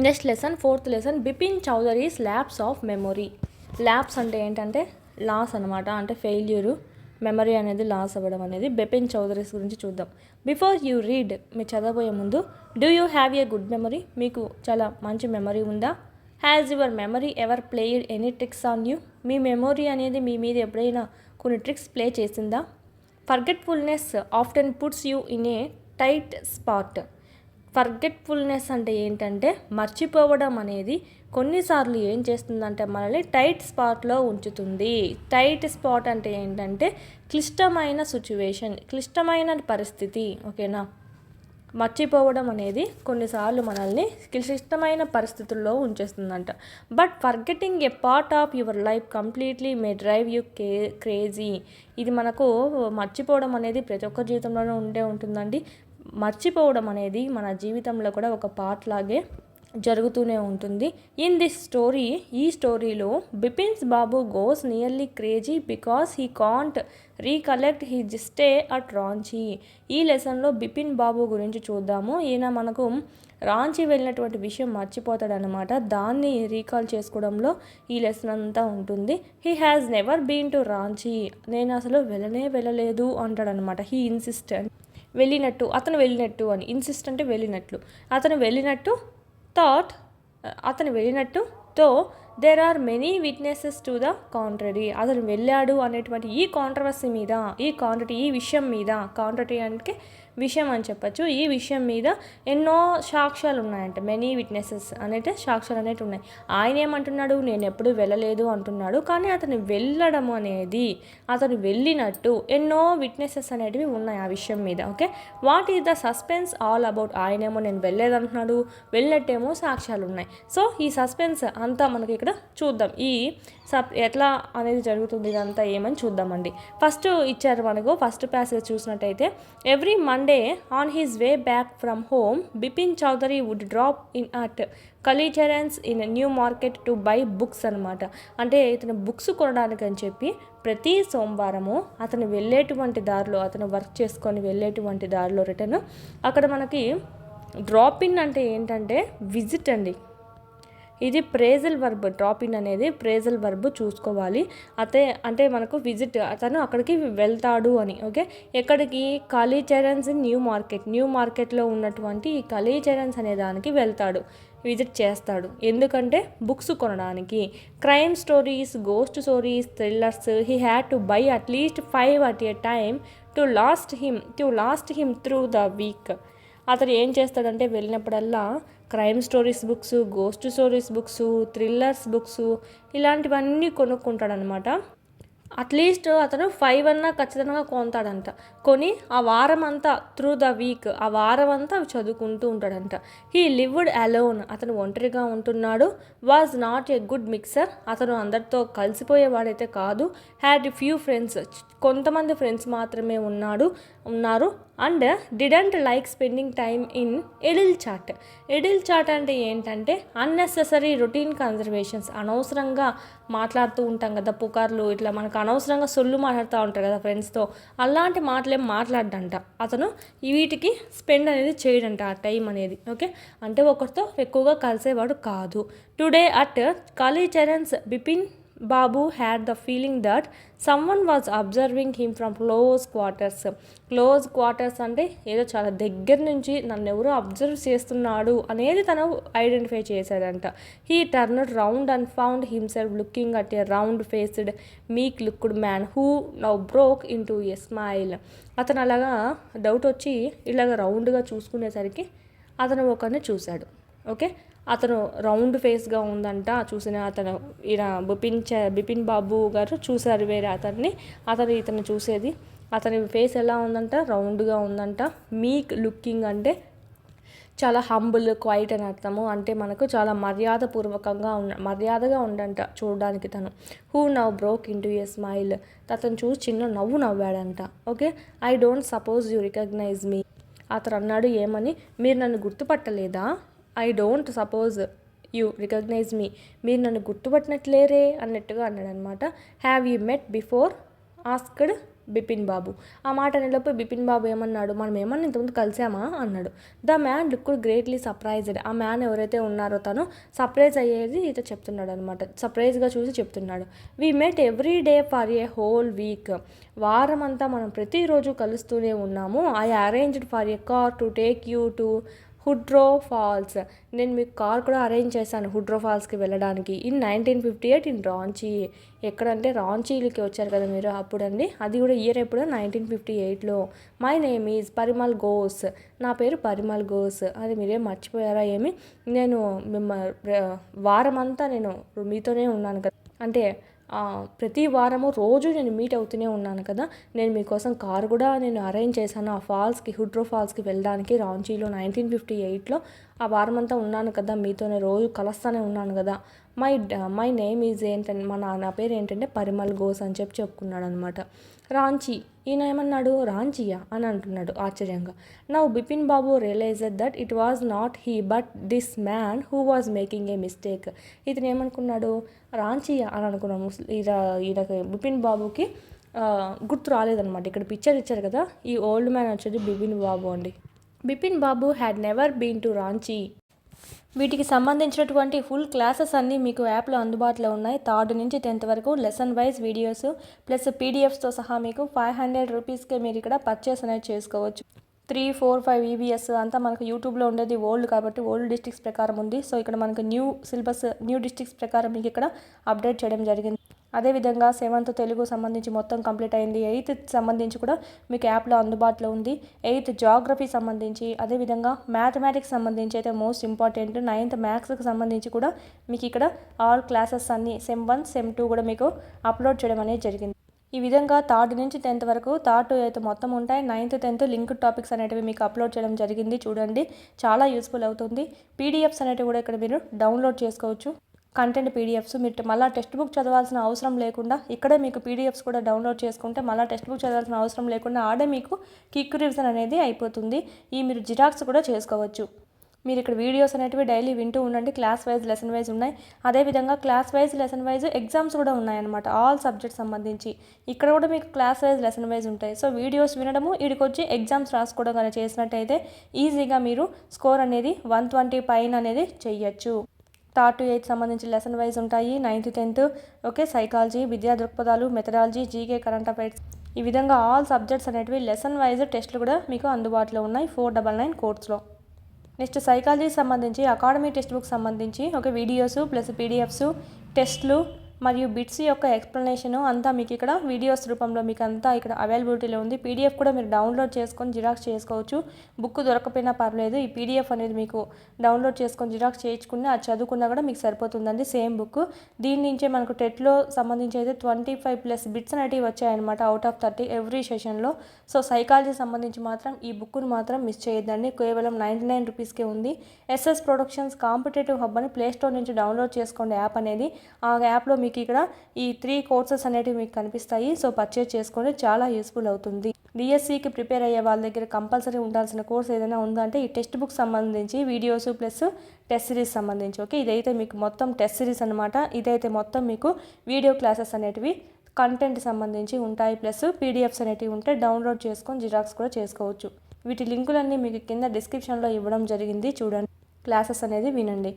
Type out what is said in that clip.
Next lesson, fourth lesson, Bipin Chowdharys lapse of memory. Labs అంటే ఏంటంటే loss అనమాట, అంటే ఫెయిల్యూరు, మెమరీ అనేది లాస్ అవ్వడం అనేది. బిపిన్ చౌదరీస్ గురించి చూద్దాం. బిఫోర్ యూ రీడ్, మీరు చదవబోయే ముందు, do you have a good memory, మీకు చాలా మంచి మెమరీ ఉందా? Has your memory ever played any tricks on you, me memory అనేది మీ మీద ఎప్పుడైనా కొన్ని ట్రిక్స్ ప్లే చేసిందా? Forgetfulness often puts you in a tight spot. Forgetfulness అంటే ఏంటంటే మర్చిపోవడం అనేది కొన్నిసార్లు ఏం చేస్తుందంటే మనల్ని టైట్ స్పాట్లో ఉంచుతుంది. టైట్ స్పాట్ అంటే ఏంటంటే క్లిష్టమైన సిచ్యువేషన్, క్లిష్టమైన పరిస్థితి. ఓకేనా? మర్చిపోవడం అనేది కొన్నిసార్లు మనల్ని క్లిష్టమైన పరిస్థితుల్లో ఉంచేస్తుందంట. But forgetting a part of your life completely may drive you crazy. ఇది మనకు మర్చిపోవడం అనేది ప్రతి ఒక్క జీవితంలోనూ ఉంటుందండి. మర్చిపోవడం అనేది మన జీవితంలో కూడా ఒక పార్ట్ లాగే జరుగుతూనే ఉంటుంది. ఇన్ దిస్ స్టోరీ, ఈ స్టోరీలో Bipin's Babu goes nearly crazy because he can't recollect his stay at Ranchi. ఈ లెసన్లో బిపిన్ బాబు గురించి చూద్దాము. ఈయన మనకు రాంచీ వెళ్ళినటువంటి విషయం మర్చిపోతాడనమాట. దాన్ని రీకాల్ చేసుకోవడంలో ఈ లెసన్ అంతా ఉంటుంది. He has never been to Ranchi, నేను అసలు వెళ్ళలేదు అంటాడనమాట. హీ ఇన్సిస్ట్, వెళ్ళినట్టు, అతను వెళ్ళినట్టు అని. ఇన్సిస్ట్ అంటే వెళ్ళినట్లు, అతను వెళ్ళినట్టు. థాట్, అతను వెళ్ళినట్టు. Though there are many witnesses to the contrary, అతను వెళ్ళాడు అనేటువంటి ఈ కాంట్రవర్సీ మీద, ఈ విషయం మీద, కాంట్రరీ అంటే విషయం అని చెప్పచ్చు, ఈ విషయం మీద ఎన్నో సాక్ష్యాలు ఉన్నాయంట. మెనీ విట్నెసెస్ అనేది సాక్ష్యాలు అనేవి ఉన్నాయి. ఆయన ఏమంటున్నాడు, నేను ఎప్పుడు వెళ్ళలేదు అంటున్నాడు. కానీ అతను వెళ్ళడం అనేది, అతను వెళ్ళినట్టు ఎన్నో విట్నెసెస్ అనేటివి ఉన్నాయి ఆ విషయం మీద. Okay, what is the suspense all about. ఆయనేమో నేను వెళ్ళలేదంటున్నాడు, వెళ్ళినట్టేమో సాక్ష్యాలు ఉన్నాయి. సో ఈ సస్పెన్స్ అంతా మనకి ఇక్కడ చూద్దాం. ఈ ఎట్లా అనేది జరుగుతుంది, ఇదంతా ఏమని చూద్దామండి. ఫస్ట్ ఇచ్చారు మనకు, ఫస్ట్ ప్యాసేజ్ చూసినట్టయితే, every Monday on his way back from home Bipin Chaudhary would drop in at Kalicharan's in New Market to buy books అనమాట. అంటే ఇతను బుక్స్ కొనడానికి అని చెప్పి ప్రతి సోమవారము అతను వెళ్ళేటువంటి దారిలో, అతను వర్క్ చేసుకొని వెళ్ళేటువంటి దారిలో రిటర్న్ అక్కడ మనకి డ్రాప్ ఇన్ అంటే ఏంటంటే విజిట్ అండి. ఇది ప్రేజల్ వర్బ్. డ్రాప్ ఇన్ అనేది ప్రేజల్ వర్బ్ చూసుకోవాలి. అంటే మనకు విజిట్, అతను అక్కడికి వెళ్తాడు అని. ఓకే, ఎక్కడికి? కలీచరెన్స్ న్యూ మార్కెట్, న్యూ మార్కెట్లో ఉన్నటువంటి ఈ కలీచరెన్స్ అనే దానికి వెళ్తాడు, విజిట్ చేస్తాడు. ఎందుకంటే బుక్స్ కొనడానికి. Crime stories, ghost stories, thrillers. He had to buy at least 5 at a time to last him through the week. అతను ఏం చేస్తాడంటే వెళ్ళినప్పుడల్లా crime stories books, ghost stories books, thrillers books ఇలాంటివన్నీ కొనుక్కుంటాడనమాట. అట్లీస్ట్ అతను 5 అన్నా ఖచ్చితంగా కొంటాడంట. కొని ఆ వారం అంతా, త్రూ ద వీక్, ఆ వారం అంతా అవి చదువుకుంటూ ఉంటాడంట. హీ లివ్డ్ అలోన్, అతను ఒంటరిగా ఉంటున్నాడు. Was not a good mixer, అతను అందరితో కలిసిపోయేవాడైతే కాదు. హ్యాడ్ ఫ్యూ ఫ్రెండ్స్, కొంతమంది ఫ్రెండ్స్ మాత్రమే ఉన్నారు. And didn't like spending time in idle chat. Idle chat అంటే ఏంటంటే అన్నెసెసరీ రొటీన్ కన్జర్వేషన్స్. అనవసరంగా మాట్లాడుతూ ఉంటాం కదా, పుకార్లు, ఇట్లా మనకు అనవసరంగా సొల్లు మాట్లాడుతూ ఉంటారు కదా ఫ్రెండ్స్తో, అలాంటి మాటలేం మాట్లాడ్డంట. అతను వీటికి స్పెండ్ అనేది చేయడంట ఆ టైం అనేది. ఓకే, అంటే ఒకరితో ఎక్కువగా కలిసేవాడు కాదు. Today at Kalicharan's Bipin Babu had the feeling that someone was observing him from close quarters అంటే ఏదో చాలా దగ్గర నుంచి నన్ను ఎవరో అబ్జర్వ్ చేస్తున్నాడు అనేది తను ఐడెంటిఫై చేశాడంట. He turned round and found himself looking at a round faced meek looked man who now broke into a smile. అతను అలాగా డౌట్ వచ్చి ఇలాగ రౌండ్గా చూసుకునేసరికి అతను ఒకరిని చూశాడు. ఓకే, అతను రౌండ్ ఫేస్గా ఉందంట. చూసిన అతను ఈయన బిపిన్ బాబు గారు చూశారు వేరే అతన్ని. ఇతను చూసేది, అతని ఫేస్ ఎలా ఉందంట, రౌండ్గా ఉందంట. మీక్ లుకింగ్ అంటే చాలా హంబుల్, క్వైట్ అని అర్థము. అంటే మనకు చాలా మర్యాదగా ఉండంట చూడడానికి తను. Who now broke into a smile, అతను చూసి చిన్న నవ్వు నవ్వాడంట. Okay, I don't suppose you recognise me, అతను అన్నాడు ఏమని, మీరు నన్ను గుర్తుపట్టలేదా? I don't suppose you recognise me, మీరు నన్ను గుర్తుపట్టినట్లేరే అన్నట్టుగా అన్నాడు అనమాట. Have you met before asked Bipin Babu. ఆ మాట అనేలోపు బిపిన్ బాబు ఏమన్నాడు, మనం ఏమన్నా ఇంతకుముందు కలిసామా అన్నాడు. The man looked greatly surprised. ఆ మ్యాన్ ఎవరైతే ఉన్నారో తను సర్ప్రైజ్ అయ్యేది ఇత చెప్తున్నాడు అనమాట. సర్ప్రైజ్గా చూసి చెప్తున్నాడు. We met every day for a whole week. వారం అంతా మనం ప్రతిరోజు కలుస్తూనే ఉన్నాము. I arranged for a car to take you to Hudru Falls. నేను మీకు కార్ కూడా అరేంజ్ చేశాను హుడ్రో ఫాల్స్కి వెళ్ళడానికి. In 1958 in Ranchi. ఎక్కడంటే రాంచీలకి వచ్చారు కదా మీరు అప్పుడండి. అది కూడా ఇయర్ ఎప్పుడు 1958లో. My name is Parimal Ghosh. నా పేరు పరిమల్ ఘోష్. అది మీరేం మర్చిపోయారా ఏమి? నేను వారం అంతా నేను మీతోనే ఉన్నాను కదా, అంటే ప్రతి వారము రోజు నేను మీట్ అవుతూనే ఉన్నాను కదా. నేను మీకోసం కార్ కూడా నేను అరేంజ్ చేశాను ఆ ఫాల్స్కి, హుడ్రో ఫాల్స్కి వెళ్ళడానికి రాంచీలో 1958లో. ఆ వారం అంతా ఉన్నాను కదా మీతోనే, రోజు కలుస్తూనే ఉన్నాను కదా. మై నేమ్ ఈజ్ ఏంటంటే నా పేరు ఏంటంటే పరిమల్ ఘోష్ అని చెప్పుకున్నాడు అనమాట. రాంచీ. ఈయన ఏమన్నాడు, రాంచీయా అని అంటున్నాడు ఆశ్చర్యంగా. Now Bipin Babu realized that it was not he but this man who was making a mistake. ఇతను ఏమనుకున్నాడు, రాంచీయా అని అనుకున్నాము. ఈయనకి బిపిన్ బాబుకి గుర్తు రాలేదనమాట. ఇక్కడ పిక్చర్ ఇచ్చారు కదా, ఈ ఓల్డ్ మ్యాన్ వచ్చేది బిపిన్ బాబు అండి. Bipin Babu had never been to Ranchi. వీటికి సంబంధించినటువంటి ఫుల్ క్లాసెస్ అన్నీ మీకు యాప్లో అందుబాటులో ఉన్నాయి. 3rd నుంచి 10th వరకు లెసన్ వైజ్ వీడియోస్ ప్లస్ పీడిఎఫ్స్తో సహా మీకు 500 రూపీస్కే మీరు ఇక్కడ పర్చేస్ అనేది చేసుకోవచ్చు. 3, 4, 5 ఈవీఎస్ అంతా మనకు యూట్యూబ్లో ఉండేది ఓల్డ్ కాబట్టి ఓల్డ్ డిస్ట్రిక్ట్స్ ప్రకారం ఉంది. సో ఇక్కడ మనకు న్యూ సిలబస్ న్యూ డిస్ట్రిక్ట్స్ ప్రకారం మీకు ఇక్కడ అప్డేట్ చేయడం జరిగింది. అదేవిధంగా 7th తెలుగు సంబంధించి మొత్తం కంప్లీట్ అయింది. 8th సంబంధించి కూడా మీకు యాప్లో అందుబాటులో ఉంది. 8th జాగ్రఫీ సంబంధించి, అదేవిధంగా మ్యాథమెటిక్స్ సంబంధించి అయితే మోస్ట్ ఇంపార్టెంట్ 9th మ్యాథ్స్కి సంబంధించి కూడా మీకు ఇక్కడ ఆల్ క్లాసెస్ అన్నీ సెమ్ 1 సెమ్ 2 కూడా మీకు అప్లోడ్ చేయడం అనేది జరిగింది. ఈ విధంగా 3rd నుంచి 10th వరకు 3rd to 8th మొత్తం ఉంటాయి. 9th 10th లింక్డ్ టాపిక్స్ అనేటివి మీకు అప్లోడ్ చేయడం జరిగింది. చూడండి, చాలా యూస్ఫుల్ అవుతుంది. పీడిఎఫ్స్ అనేటివి కూడా ఇక్కడ మీరు డౌన్లోడ్ చేసుకోవచ్చు. కంటెంట్ పీడిఎఫ్స్ మీరు మళ్ళీ టెక్స్ట్ బుక్ చదవాల్సిన అవసరం లేకుండా ఇక్కడే మీకు పీడిఎఫ్స్ కూడా డౌన్లోడ్ చేసుకుంటే మళ్ళీ టెక్స్ట్ బుక్ చదవాల్సిన అవసరం లేకుండా ఆడే మీకు క్విక్ రివిజన్ అనేది అయిపోతుంది. ఈ మీరు జిరాక్స్ కూడా చేసుకోవచ్చు. మీరు ఇక్కడ వీడియోస్ అనేటివి డైలీ వింటూ ఉండండి. క్లాస్ వైజ్ లెసన్ వైజ్ ఉన్నాయి. అదేవిధంగా class wise lesson wise exams కూడా ఉన్నాయన్నమాట. ఆల్ సబ్జెక్ట్స్ సంబంధించి ఇక్కడ కూడా మీకు క్లాస్ వైజ్ లెసన్ వైజ్ ఉంటాయి. సో వీడియోస్ వినడము, వీడికి వచ్చి ఎగ్జామ్స్ రాసుకోవడం కానీ చేసినట్టయితే ఈజీగా మీరు స్కోర్ అనేది 120 పైన అనేది చెయ్యొచ్చు. 3rd to 8th సంబంధించి లెసన్ వైజ్ ఉంటాయి. 9th 10th ఓకే, సైకాలజీ, విద్యా దృక్పథాలు, మెథడాలజీ, జీకే, కరెంట్ అఫైర్స్, ఈ విధంగా ఆల్ సబ్జెక్ట్స్ అనేటివి లెసన్ వైజ్ టెస్టులు కూడా మీకు అందుబాటులో ఉన్నాయి 499 కోర్స్లో. నెక్స్ట్ సైకాలజీ సంబంధించి అకాడమీ టెక్స్ట్ బుక్ సంబంధించి ఒక వీడియోస్ ప్లస్ పీడిఎఫ్స్, టెస్ట్లు మరియు బిట్స్ యొక్క ఎక్స్ప్లెనేషను అంతా మీకు ఇక్కడ వీడియోస్ రూపంలో మీకు అంతా ఇక్కడ అవైలబిలిటీలో ఉంది. పీడిఎఫ్ కూడా మీరు డౌన్లోడ్ చేసుకొని జిరాక్స్ చేసుకోవచ్చు. బుక్ దొరకపోయినా పర్లేదు, ఈ పీడిఎఫ్ అనేది మీకు డౌన్లోడ్ చేసుకొని జిరాక్స్ చేయించుకుని అది చదువుకున్నా కూడా మీకు సరిపోతుందండి. Same book. దీని నుంచే మనకు టెట్లో సంబంధించి అయితే 25+ బిట్స్ అనేటివి వచ్చాయన్నమాట అవుట్ ఆఫ్ 30 ఎవ్రీ సెషన్లో. సో సైకాలజీ సంబంధించి మాత్రం ఈ బుక్ను మాత్రం మిస్ చేయొద్దండి. కేవలం 99 రూపీస్కే ఉంది. ఎస్ఎస్ ప్రొడక్షన్స్ కాంపిటేటివ్ హబ్ అని ప్లేస్టోర్ నుంచి డౌన్లోడ్ చేసుకోండి యాప్ అనేది. ఆ యాప్లో మీకు ఇక్కడ ఈ 3 కోర్సెస్ అనేటివి మీకు కనిపిస్తాయి. సో పర్చేజ్ చేసుకోండి, చాలా యూస్ఫుల్ అవుతుంది. డిఎస్సికి ప్రిపేర్ అయ్యే వాళ్ళ దగ్గర కంపల్సరీ ఉండాల్సిన కోర్స్ ఏదైనా ఉందంటే ఈ టెక్స్ట్ బుక్ సంబంధించి వీడియోస్ ప్లస్ టెస్ట్ సిరీస్ సంబంధించి. ఓకే, ఇదైతే మీకు మొత్తం టెస్ట్ సిరీస్ అనమాట. ఇదైతే మొత్తం మీకు వీడియో క్లాసెస్ అనేటివి కంటెంట్ సంబంధించి ఉంటాయి. ప్లస్ పీడిఎఫ్స్ అనేటివి ఉంటే డౌన్లోడ్ చేసుకొని జిరాక్స్ కూడా చేసుకోవచ్చు. వీటి లింకులన్నీ మీకు కింద డిస్క్రిప్షన్లో ఇవ్వడం జరిగింది. చూడండి, క్లాసెస్ అనేది వినండి.